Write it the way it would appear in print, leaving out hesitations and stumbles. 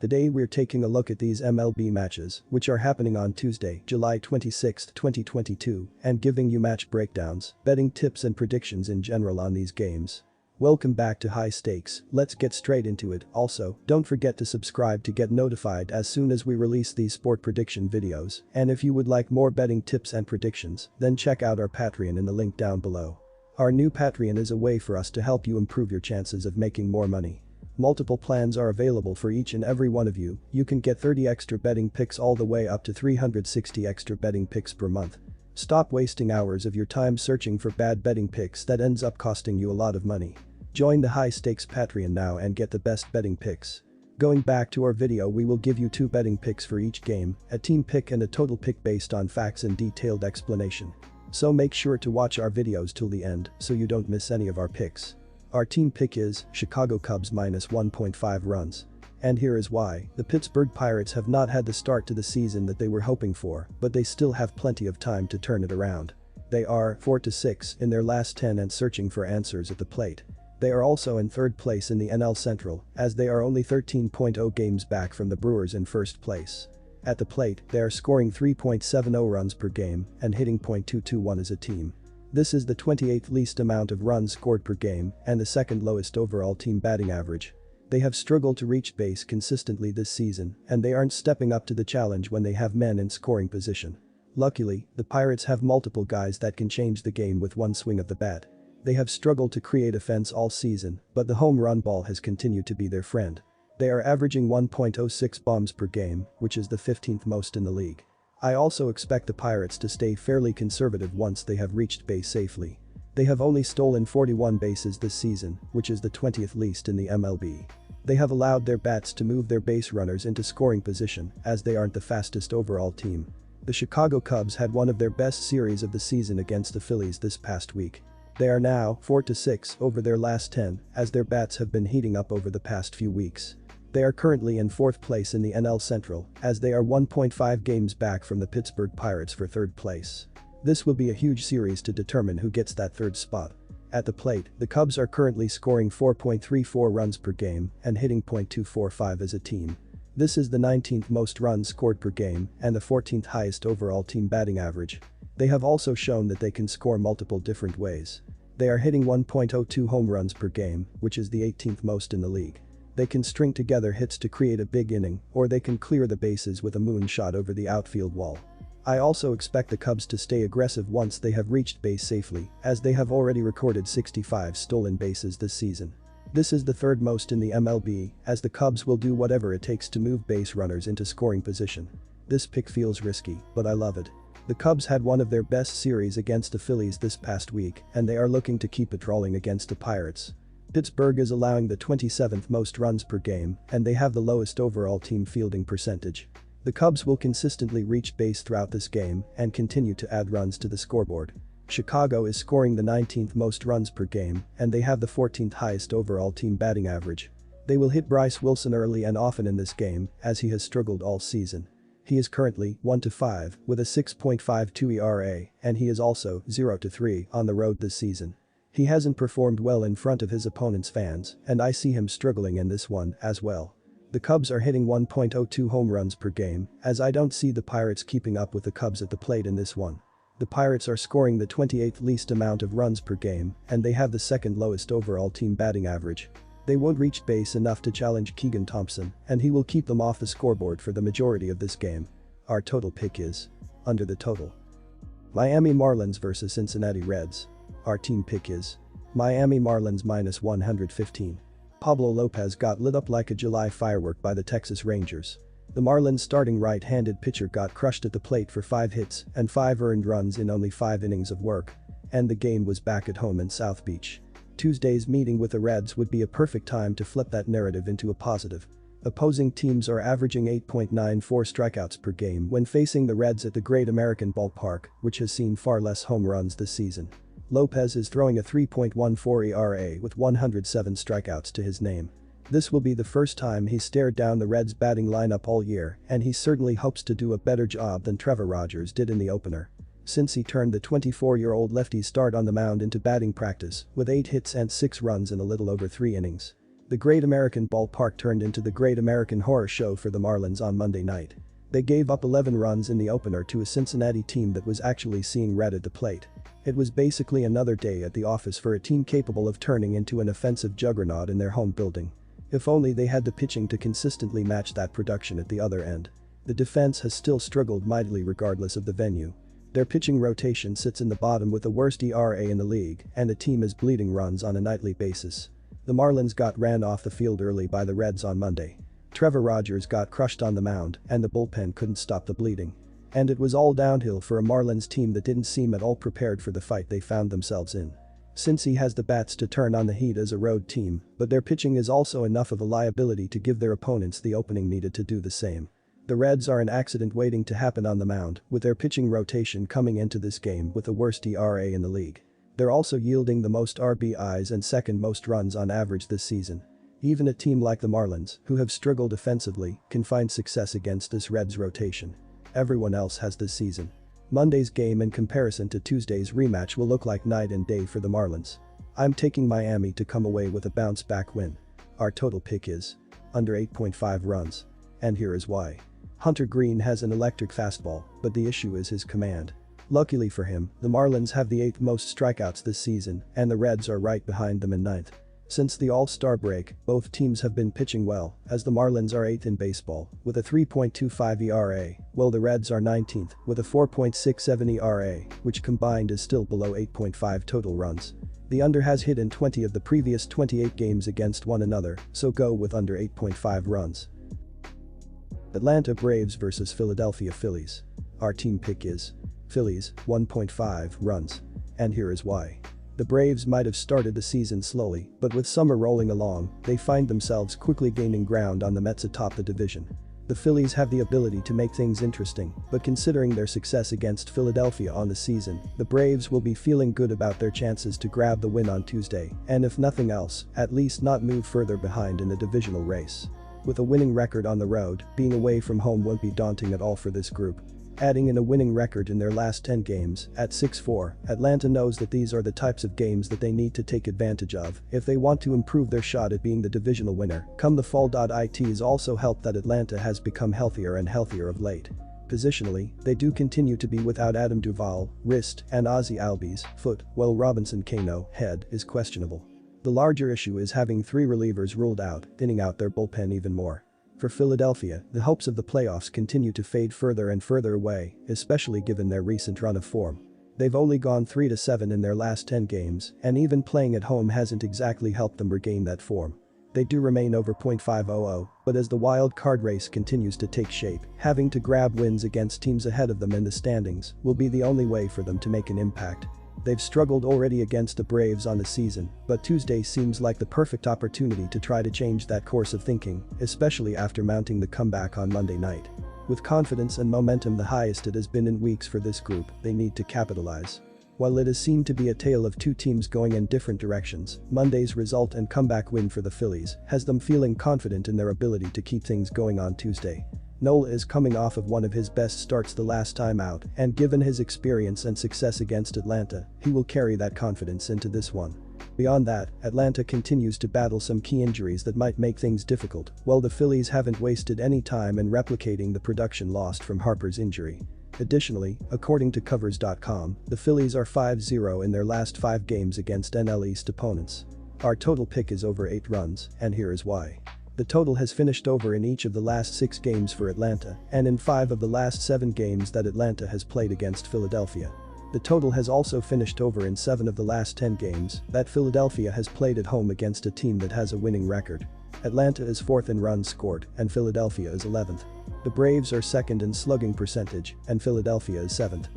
Today we're taking a look at these MLB matches, which are happening on Tuesday, July 26, 2022, and giving you match breakdowns, betting tips and predictions in general on these games. Welcome back to High Stakes, let's get straight into it. Also, don't forget to subscribe to get notified as soon as we release these sport prediction videos, and if you would like more betting tips and predictions, then check out our Patreon in the link down below. Our new Patreon is a way for us to help you improve your chances of making more money. Multiple plans are available for each and every one of you. You can get 30 extra betting picks all the way up to 360 extra betting picks per month. Stop wasting hours of your time searching for bad betting picks that ends up costing you a lot of money. Join the High Stakes Patreon now and get the best betting picks. Going back to our video, we will give you 2 betting picks for each game, a team pick and a total pick based on facts and detailed explanation. So make sure to watch our videos till the end so you don't miss any of our picks. Our team pick is Chicago Cubs minus 1.5 runs. And here is why. The Pittsburgh Pirates have not had the start to the season that they were hoping for, but they still have plenty of time to turn it around. They are 4-6 in their last 10 and searching for answers at the plate. They are also in third place in the NL Central, as they are only 13.0 games back from the Brewers in first place. At the plate, they are scoring 3.70 runs per game and hitting .221 as a team. This is the 28th least amount of runs scored per game and the second lowest overall team batting average. They have struggled to reach base consistently this season, and they aren't stepping up to the challenge when they have men in scoring position. Luckily, the Pirates have multiple guys that can change the game with one swing of the bat. They have struggled to create offense all season, but the home run ball has continued to be their friend. They are averaging 1.06 bombs per game, which is the 15th most in the league. I also expect the Pirates to stay fairly conservative once they have reached base safely. They have only stolen 41 bases this season, which is the 20th least in the MLB. They have allowed their bats to move their base runners into scoring position, as they aren't the fastest overall team. The Chicago Cubs had one of their best series of the season against the Phillies this past week. They are now 4-6 over their last 10, as their bats have been heating up over the past few weeks. They are currently in 4th place in the NL Central, as they are 1.5 games back from the Pittsburgh Pirates for 3rd place. This will be a huge series to determine who gets that 3rd spot. At the plate, the Cubs are currently scoring 4.34 runs per game and hitting .245 as a team. This is the 19th most runs scored per game and the 14th highest overall team batting average. They have also shown that they can score multiple different ways. They are hitting 1.02 home runs per game, which is the 18th most in the league. They can string together hits to create a big inning, or they can clear the bases with a moonshot over the outfield wall. I also expect the Cubs to stay aggressive once they have reached base safely, as they have already recorded 65 stolen bases this season. This is the 3rd most in the MLB, as the Cubs will do whatever it takes to move base runners into scoring position. This pick feels risky, but I love it. The Cubs had one of their best series against the Phillies this past week, and they are looking to keep it rolling against the Pirates. Pittsburgh is allowing the 27th most runs per game, and they have the lowest overall team fielding percentage. The Cubs will consistently reach base throughout this game and continue to add runs to the scoreboard. Chicago is scoring the 19th most runs per game, and they have the 14th highest overall team batting average. They will hit Bryce Wilson early and often in this game, as he has struggled all season. He is currently 1-5 with a 6.52 ERA, and he is also 0-3 on the road this season. He hasn't performed well in front of his opponent's fans, and I see him struggling in this one as well. The Cubs are hitting 1.02 home runs per game, as I don't see the Pirates keeping up with the Cubs at the plate in this one. The Pirates are scoring the 28th least amount of runs per game, and they have the 2nd lowest overall team batting average. They won't reach base enough to challenge Keegan Thompson, and he will keep them off the scoreboard for the majority of this game. Our total pick is under the total. Miami Marlins vs Cincinnati Reds. Our team pick is Miami Marlins minus 115. Pablo Lopez got lit up like a July firework by the Texas Rangers. The Marlins starting right-handed pitcher got crushed at the plate for 5 hits and 5 earned runs in only 5 innings of work. And the game was back at home in South Beach. Tuesday's meeting with the Reds would be a perfect time to flip that narrative into a positive. Opposing teams are averaging 8.94 strikeouts per game when facing the Reds at the Great American Ballpark, which has seen far less home runs this season. Lopez is throwing a 3.14 ERA with 107 strikeouts to his name. This will be the first time he stared down the Reds' batting lineup all year, and he certainly hopes to do a better job than Trevor Rogers did in the opener. Since he turned the 24-year-old lefty's start on the mound into batting practice with 8 hits and 6 runs in a little over 3 innings. The Great American Ballpark turned into the Great American Horror Show for the Marlins on Monday night. They gave up 11 runs in the opener to a Cincinnati team that was actually seeing red at the plate. It was basically another day at the office for a team capable of turning into an offensive juggernaut in their home building. If only they had the pitching to consistently match that production at the other end. The defense has still struggled mightily regardless of the venue. Their pitching rotation sits in the bottom with the worst ERA in the league, and the team is bleeding runs on a nightly basis. The Marlins got ran off the field early by the Reds on Monday. Trevor Rogers got crushed on the mound, and the bullpen couldn't stop the bleeding. And it was all downhill for a Marlins team that didn't seem at all prepared for the fight they found themselves in. Cincy has the bats to turn on the heat as a road team, but their pitching is also enough of a liability to give their opponents the opening needed to do the same. The Reds are an accident waiting to happen on the mound, with their pitching rotation coming into this game with the worst ERA in the league. They're also yielding the most RBIs and second most runs on average this season. Even a team like the Marlins, who have struggled offensively, can find success against this Reds rotation. Everyone else has this season. Monday's game in comparison to Tuesday's rematch will look like night and day for the Marlins. I'm taking Miami to come away with a bounce-back win. Our total pick is under 8.5 runs. And here is why. Hunter Greene has an electric fastball, but the issue is his command. Luckily for him, the Marlins have the 8th most strikeouts this season, and the Reds are right behind them in 9th. Since the All-Star break, both teams have been pitching well, as the Marlins are 8th in baseball, with a 3.25 ERA, while the Reds are 19th, with a 4.67 ERA, which combined is still below 8.5 total runs. The under has hit in 20 of the previous 28 games against one another, so go with under 8.5 runs. Atlanta Braves vs Philadelphia Phillies. Our team pick is Phillies, 1.5 runs. And here is why. The Braves might have started the season slowly, but with summer rolling along, they find themselves quickly gaining ground on the Mets atop the division. The Phillies have the ability to make things interesting, but considering their success against Philadelphia on the season, the Braves will be feeling good about their chances to grab the win on Tuesday, and if nothing else, at least not move further behind in the divisional race. With a winning record on the road, being away from home won't be daunting at all for this group. Adding in a winning record in their last 10 games, at 6-4, Atlanta knows that these are the types of games that they need to take advantage of if they want to improve their shot at being the divisional winner. Come the fall. It has also helped that Atlanta has become healthier and healthier of late. Positionally, they do continue to be without Adam Duvall, wrist, and Ozzie Albies, foot, while Robinson Cano, head, is questionable. The larger issue is having 3 relievers ruled out, thinning out their bullpen even more. For Philadelphia, the hopes of the playoffs continue to fade further and further away, especially given their recent run of form. They've only gone 3-7 in their last 10 games, and even playing at home hasn't exactly helped them regain that form. They do remain over .500, but as the wild card race continues to take shape, having to grab wins against teams ahead of them in the standings will be the only way for them to make an impact. They've struggled already against the Braves on the season, but Tuesday seems like the perfect opportunity to try to change that course of thinking, especially after mounting the comeback on Monday night. With confidence and momentum the highest it has been in weeks for this group, they need to capitalize. While it has seemed to be a tale of 2 teams going in different directions, Monday's result and comeback win for the Phillies has them feeling confident in their ability to keep things going on Tuesday. Nola is coming off of one of his best starts the last time out, and given his experience and success against Atlanta, he will carry that confidence into this one. Beyond that, Atlanta continues to battle some key injuries that might make things difficult, while the Phillies haven't wasted any time in replicating the production lost from Harper's injury. Additionally, according to Covers.com, the Phillies are 5-0 in their last 5 games against NL East opponents. Our total pick is over 8 runs, and here is why. The total has finished over in each of the last 6 games for Atlanta, and in 5 of the last 7 games that Atlanta has played against Philadelphia. The total has also finished over in 7 of the last 10 games that Philadelphia has played at home against a team that has a winning record. Atlanta is 4th in runs scored, and Philadelphia is 11th. The Braves are 2nd in slugging percentage, and Philadelphia is 7th.